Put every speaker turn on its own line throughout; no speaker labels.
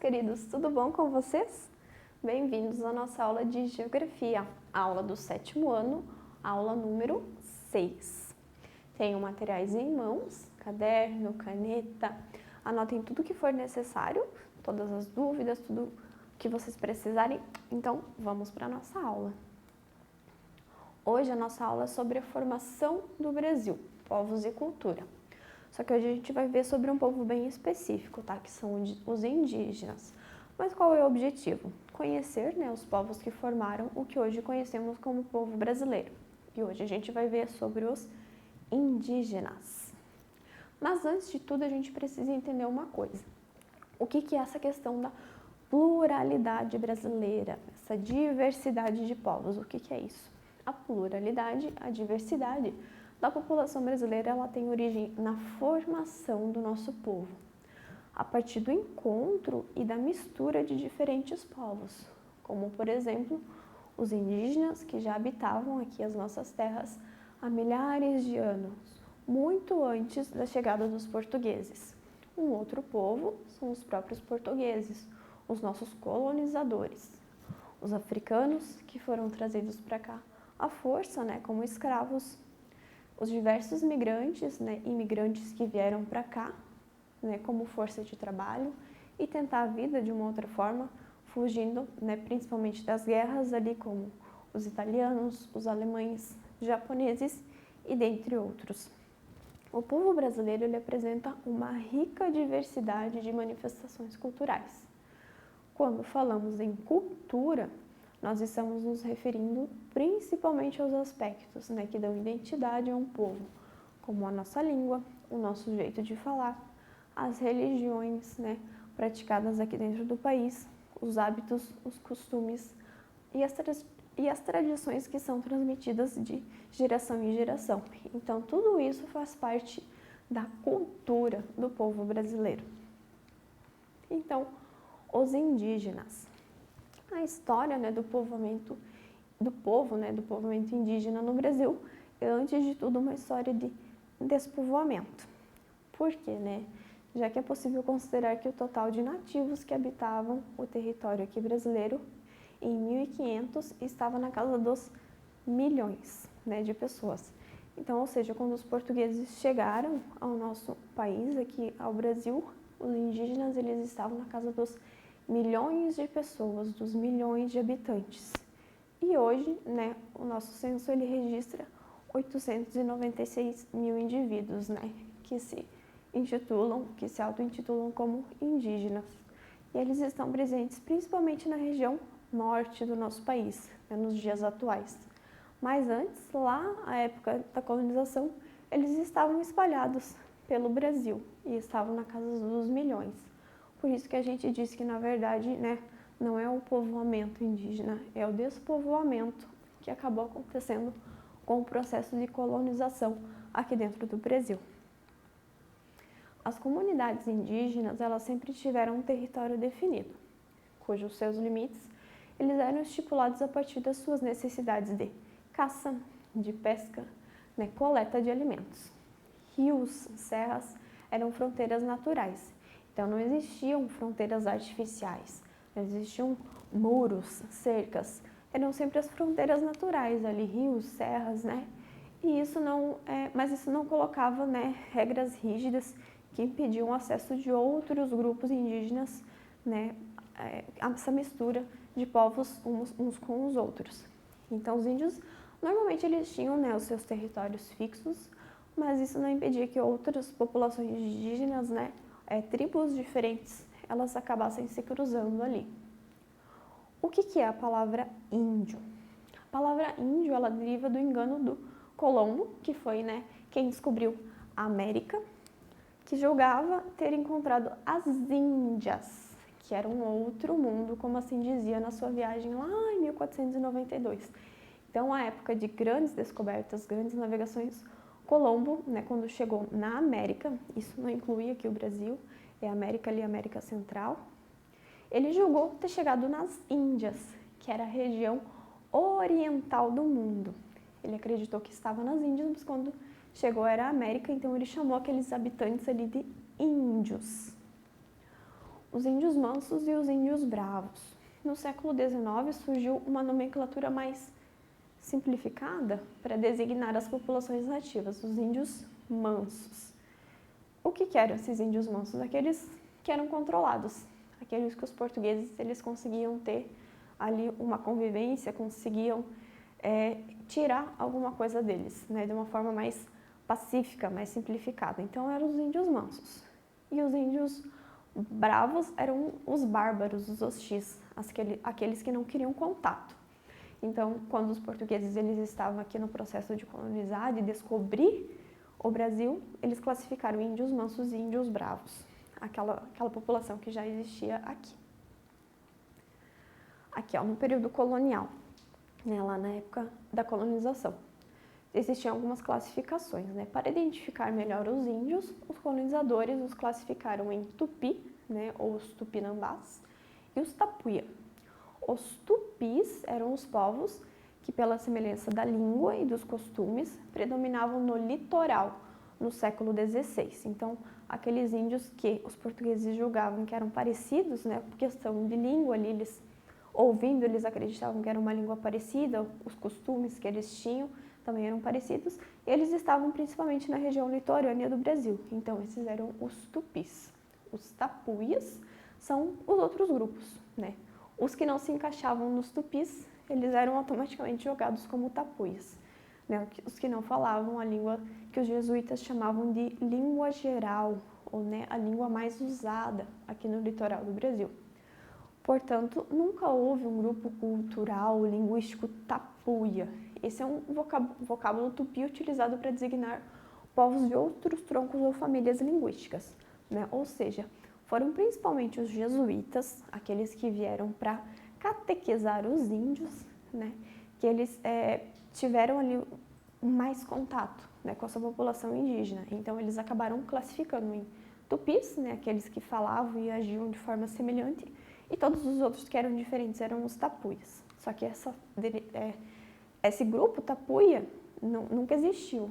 queridos, tudo bom com vocês? Bem-vindos à nossa aula de Geografia, aula do 7º ano, aula número 6. Tenham materiais em mãos, caderno, caneta, anotem tudo que for necessário, todas as dúvidas, tudo que vocês precisarem. Então, vamos para a nossa aula. Hoje a nossa aula é sobre a formação do Brasil, povos e cultura. Só que hoje a gente vai ver sobre um povo bem específico, tá? Que são os indígenas. Mas qual é o objetivo? Conhecer, né, os povos que formaram o que hoje conhecemos como povo brasileiro. E hoje a gente vai ver sobre os indígenas. Mas antes de tudo a gente precisa entender uma coisa. O que é essa questão da pluralidade brasileira, essa diversidade de povos? O que é isso? A pluralidade, a diversidade da população brasileira, ela tem origem na formação do nosso povo, a partir do encontro e da mistura de diferentes povos, como, por exemplo, os indígenas que já habitavam aqui as nossas terras há milhares de anos, muito antes da chegada dos portugueses. Um outro povo são os próprios portugueses, os nossos colonizadores, os africanos que foram trazidos para cá à força, né, como escravos, os diversos migrantes, né, imigrantes que vieram para cá, né, como força de trabalho e tentar a vida de uma outra forma, fugindo, né, principalmente das guerras ali, como os italianos, os alemães, japoneses e dentre outros. O povo brasileiro ele apresenta uma rica diversidade de manifestações culturais. Quando falamos em cultura, nós estamos nos referindo principalmente aos aspectos, né, que dão identidade a um povo, como a nossa língua, o nosso jeito de falar, as religiões, né, praticadas aqui dentro do país, os hábitos, os costumes e as tradições que são transmitidas de geração em geração. Então, tudo isso faz parte da cultura do povo brasileiro. Então, os indígenas. A história, né, do povoamento indígena no Brasil é, antes de tudo, uma história de despovoamento. Por quê, né? Já que é possível considerar que o total de nativos que habitavam o território aqui brasileiro em 1500 estava na casa dos milhões, né, de pessoas. Então, ou seja, quando os portugueses chegaram ao nosso país, aqui ao Brasil, os indígenas eles estavam na casa dos milhões de pessoas, dos milhões de habitantes. E hoje, né, o nosso censo ele registra 896 mil indivíduos, né, que se auto-intitulam como indígenas. E eles estão presentes principalmente na região norte do nosso país, né, nos dias atuais. Mas antes, lá, à época da colonização, eles estavam espalhados pelo Brasil e estavam na casa dos milhões. Por isso que a gente diz que, na verdade, né, não é o povoamento indígena, é o despovoamento que acabou acontecendo com o processo de colonização aqui dentro do Brasil. As comunidades indígenas, elas sempre tiveram um território definido, cujos seus limites eles eram estipulados a partir das suas necessidades de caça, de pesca, né, coleta de alimentos. Rios, serras eram fronteiras naturais. Então, não existiam fronteiras artificiais, não existiam muros, cercas, eram sempre as fronteiras naturais ali, rios, serras, né? Mas isso não colocava, né, regras rígidas que impediam o acesso de outros grupos indígenas, né, essa mistura de povos uns com os outros. Então, os índios, normalmente eles tinham, né, os seus territórios fixos, mas isso não impedia que outras populações indígenas, né, tribos diferentes, elas acabassem se cruzando ali. O que é a palavra índio? A palavra índio, ela deriva do engano do Colombo, que foi, né, quem descobriu a América, que julgava ter encontrado as Índias, que era um outro mundo, como assim dizia na sua viagem lá em 1492. Então, a época de grandes descobertas, grandes navegações, Colombo, né, quando chegou na América, isso não inclui aqui o Brasil, é a América ali, a América Central, ele julgou ter chegado nas Índias, que era a região oriental do mundo. Ele acreditou que estava nas Índias, mas quando chegou era a América, então ele chamou aqueles habitantes ali de índios. os índios mansos e os índios bravos. No século XIX surgiu uma nomenclatura mais simplificada para designar as populações nativas, os índios mansos. O que eram esses índios mansos? Aqueles que eram controlados, aqueles que os portugueses eles conseguiam ter ali uma convivência, conseguiam tirar alguma coisa deles, né, de uma forma mais pacífica, mais simplificada. Então eram os índios mansos. E os índios bravos eram os bárbaros, os hostis, aqueles que não queriam contato. Então, quando os portugueses eles estavam aqui no processo de colonizar, de descobrir o Brasil, eles classificaram índios mansos e índios bravos, aquela população que já existia aqui. Aqui, ó, no período colonial, né, lá na época da colonização, existiam algumas classificações, né? Para identificar melhor os índios, os colonizadores os classificaram em tupi, né, ou os tupinambás, e os tapuia. Os tupis eram os povos que, pela semelhança da língua e dos costumes, predominavam no litoral no século XVI. Então, aqueles índios que os portugueses julgavam que eram parecidos, né, por questão de língua ali, ouvindo, eles acreditavam que era uma língua parecida, os costumes que eles tinham também eram parecidos, e eles estavam principalmente na região litorânea do Brasil. Então, esses eram os tupis. Os tapuias são os outros grupos, né? Os que não se encaixavam nos tupis, eles eram automaticamente jogados como tapuias, né? Os que não falavam a língua que os jesuítas chamavam de língua geral, ou, né, a língua mais usada aqui no litoral do Brasil. Portanto, nunca houve um grupo cultural, linguístico tapuia. Esse é um vocábulo tupi utilizado para designar povos de outros troncos ou famílias linguísticas, né? Ou seja, foram principalmente os jesuítas, aqueles que vieram para catequizar os índios, né? Que eles tiveram ali mais contato, né, com essa população indígena. Então, eles acabaram classificando em tupis, né, aqueles que falavam e agiam de forma semelhante, e todos os outros que eram diferentes eram os tapuias. Só que esse grupo tapuia nunca existiu.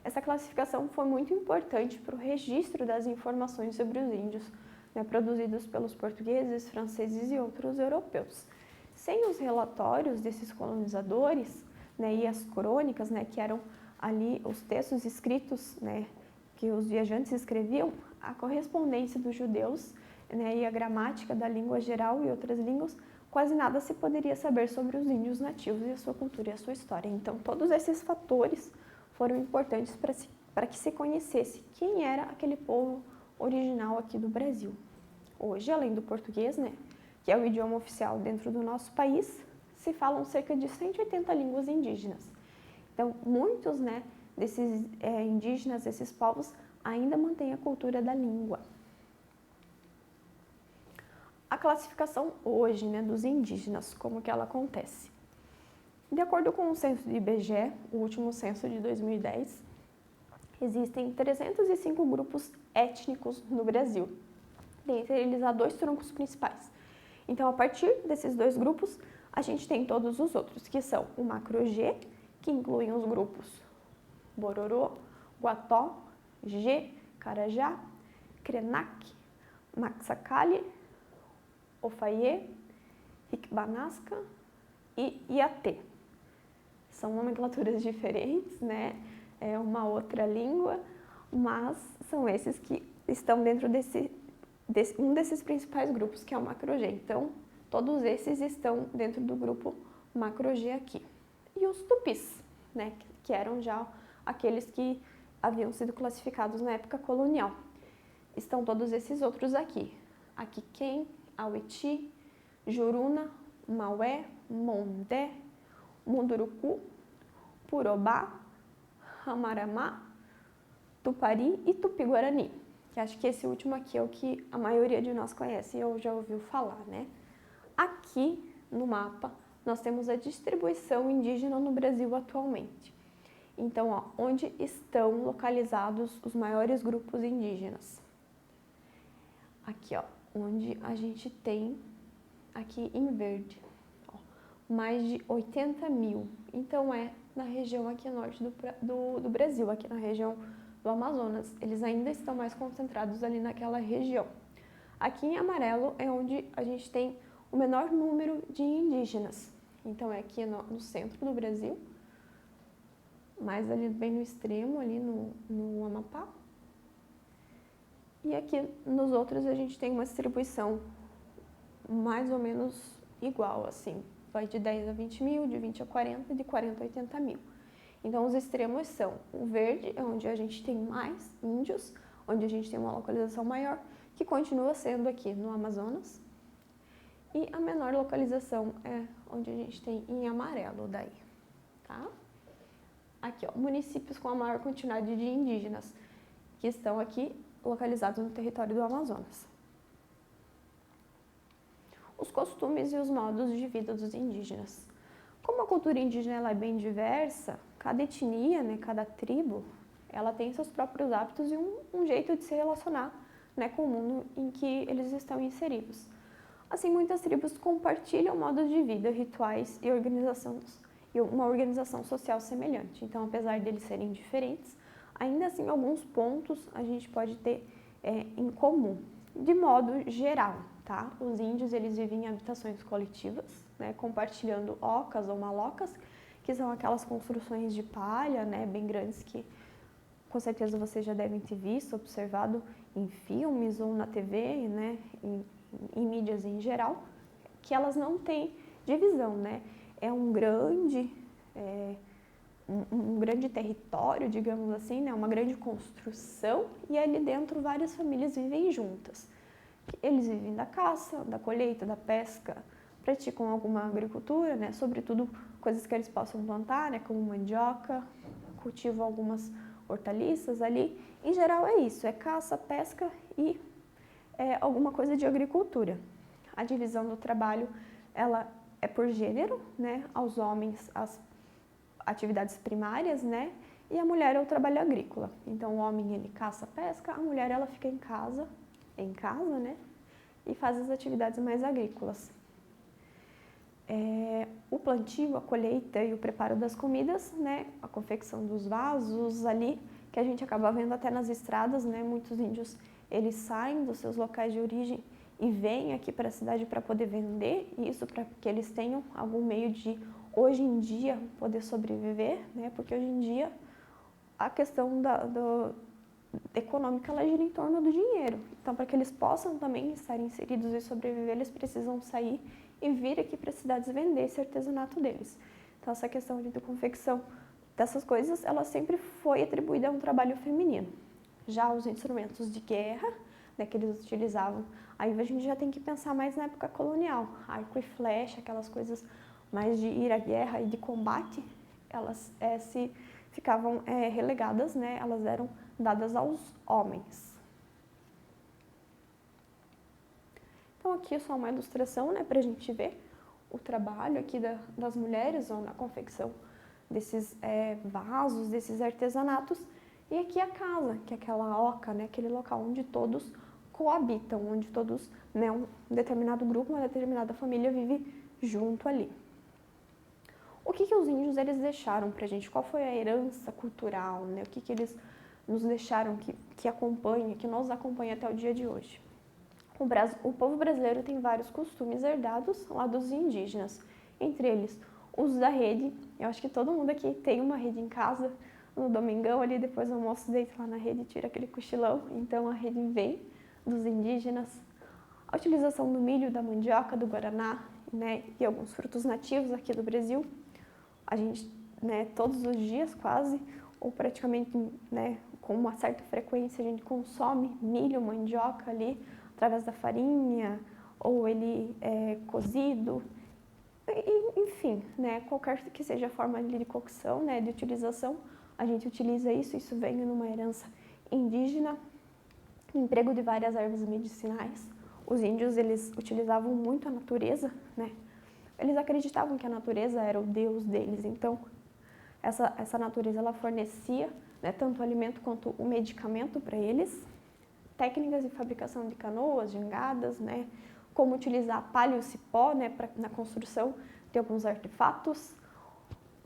Essa classificação foi muito importante para o registro das informações sobre os índios, né, produzidos pelos portugueses, franceses e outros europeus. Sem os relatórios desses colonizadores, né, e as crônicas, né, que eram ali os textos escritos, né, que os viajantes escreviam, a correspondência dos judeus, né, e a gramática da língua geral e outras línguas, quase nada se poderia saber sobre os índios nativos e a sua cultura e a sua história. Então, todos esses fatores foram importantes para que se conhecesse quem era aquele povo original aqui do Brasil. Hoje, além do português, né, que é o idioma oficial dentro do nosso país, se falam cerca de 180 línguas indígenas. Então, muitos, né, desses indígenas, desses povos, ainda mantêm a cultura da língua. A classificação hoje, né, dos indígenas, como que ela acontece? De acordo com o censo do IBGE, o último censo de 2010, existem 305 grupos étnicos no Brasil. Dentre eles, há 2 troncos principais. Então, a partir desses 2 grupos, a gente tem todos os outros, que são o Macro-G, que incluem os grupos Bororô, Guató, G, Carajá, Krenak, Maxacali, Ofaiê, Ikbanasca e Iatê. São nomenclaturas diferentes, né? É uma outra língua, mas são esses que estão dentro um desses principais grupos, que é o Macro-G. Então, todos esses estão dentro do grupo Macro-G aqui. E os tupis, né? Que eram já aqueles que haviam sido classificados na época colonial. Estão todos esses outros aqui. Aquiquém, Auiti, Juruna, Maué, Mondé, Munduruku, Purobá, Ramaramá, Tupari e Tupi-Guarani. Que acho que esse último aqui é o que a maioria de nós conhece ou já ouviu falar, né? Aqui no mapa nós temos a distribuição indígena no Brasil atualmente. Então, ó, onde estão localizados os maiores grupos indígenas? Aqui, ó, onde a gente tem aqui em verde, ó, mais de 80 mil. Então, é na região aqui norte do Brasil, aqui na região do Amazonas. Eles ainda estão mais concentrados ali naquela região. Aqui em amarelo é onde a gente tem o menor número de indígenas. Então, é aqui no centro do Brasil, mais ali bem no extremo, ali no Amapá. E aqui nos outros a gente tem uma distribuição mais ou menos igual, assim. Vai de 10 a 20 mil, de 20 a 40, de 40 a 80 mil. Então, os extremos são o verde, é onde a gente tem mais índios, onde a gente tem uma localização maior, que continua sendo aqui no Amazonas. E a menor localização é onde a gente tem em amarelo daí, tá? Aqui, ó, municípios com a maior quantidade de indígenas, que estão aqui localizados no território do Amazonas. Os costumes e os modos de vida dos indígenas. Como a cultura indígena ela é bem diversa, cada etnia, né, cada tribo, ela tem seus próprios hábitos e um jeito de se relacionar, né, com o mundo em que eles estão inseridos. Assim, muitas tribos compartilham modos de vida, rituais e uma organização social semelhante. Então, apesar deles serem diferentes, ainda assim, alguns pontos a gente pode ter em comum. De modo geral, tá? Os índios, eles vivem em habitações coletivas, né, compartilhando ocas ou malocas, que são aquelas construções de palha, né, bem grandes que com certeza vocês já devem ter visto, observado em filmes ou na TV, né, em mídias em geral, que elas não têm divisão, né? É um grande território, digamos assim, né? Uma grande construção e ali dentro várias famílias vivem juntas. Eles vivem da caça, da colheita, da pesca, praticam alguma agricultura, né? Sobretudo coisas que eles possam plantar, né? Como mandioca, cultivam algumas hortaliças ali. Em geral é isso, é caça, pesca e alguma coisa de agricultura. A divisão do trabalho, ela é por gênero, né? Aos homens as atividades primárias, né? E a mulher é o trabalho agrícola. Então o homem ele caça, pesca, a mulher ela fica em casa, né? E faz as atividades mais agrícolas. O plantio, a colheita e o preparo das comidas, né? A confecção dos vasos ali, que a gente acaba vendo até nas estradas, né? Muitos índios eles saem dos seus locais de origem e vêm aqui para a cidade para poder vender, isso para que eles tenham algum meio de, hoje em dia, poder sobreviver, né? Porque hoje em dia a questão econômica ela gira em torno do dinheiro. Então, para que eles possam também estar inseridos e sobreviver, eles precisam sair e vir aqui para as cidades vender esse artesanato deles. Então, essa questão de confecção dessas coisas, ela sempre foi atribuída a um trabalho feminino. Já os instrumentos de guerra, né, que eles utilizavam, aí a gente já tem que pensar mais na época colonial. Arco e flecha, aquelas coisas mais de ir à guerra e de combate, elas se ficavam relegadas, né, elas eram dadas aos homens. Então aqui é só uma ilustração, né, para a gente ver o trabalho aqui das mulheres na confecção desses vasos, desses artesanatos. E aqui a casa, que é aquela oca, né, aquele local onde todos coabitam, onde todos, né, um determinado grupo, uma determinada família vive junto ali. O que os índios eles deixaram para a gente? Qual foi a herança cultural, né? O que eles nos deixaram que acompanha, que nos acompanha até o dia de hoje? O povo brasileiro tem vários costumes herdados lá dos indígenas, entre eles o uso da rede. Eu acho que todo mundo aqui tem uma rede em casa. No domingão ali, depois do almoço, deita lá na rede e tira aquele cochilão. Então a rede vem dos indígenas. A utilização do milho, da mandioca, do guaraná, né, e alguns frutos nativos aqui do Brasil. A gente, né, todos os dias quase, ou praticamente, né, com uma certa frequência, a gente consome milho, mandioca ali, através da farinha, ou ele cozido, enfim, né, qualquer que seja a forma de cocção, né, de utilização, a gente utiliza isso vem numa herança indígena, emprego de várias ervas medicinais. Os índios, eles utilizavam muito a natureza, né, eles acreditavam que a natureza era o deus deles, então essa natureza ela fornecia, né, tanto o alimento quanto o medicamento para eles, técnicas de fabricação de canoas, jangadas, né, como utilizar palha e o cipó, né, na construção de alguns artefatos,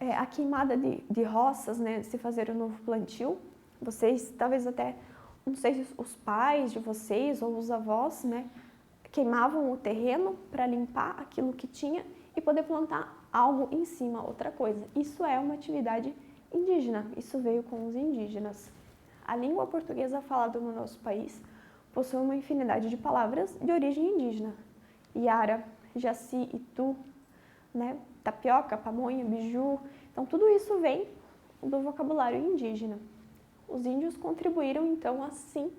a queimada de roças, né, se fazer um novo plantio. Vocês, talvez até, não sei se os pais de vocês ou os avós, né, queimavam o terreno para limpar aquilo que tinha e poder plantar algo em cima, outra coisa. Isso é uma atividade indígena, isso veio com os indígenas. A língua portuguesa falada no nosso país possui uma infinidade de palavras de origem indígena. Iara, jaci, itu, né? Tapioca, pamonha, biju. Então, tudo isso vem do vocabulário indígena. Os índios contribuíram, então, assim,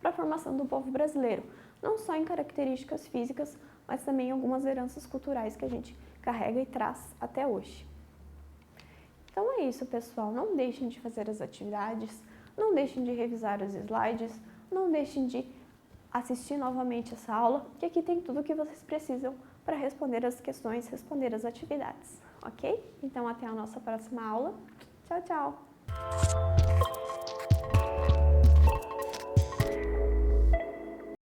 para a formação do povo brasileiro, não só em características físicas, mas também em algumas heranças culturais que a gente carrega e traz até hoje. Então é isso, pessoal. Não deixem de fazer as atividades, não deixem de revisar os slides, não deixem de assistir novamente essa aula, que aqui tem tudo o que vocês precisam para responder as questões, responder as atividades, ok? Então até a nossa próxima aula. Tchau, tchau!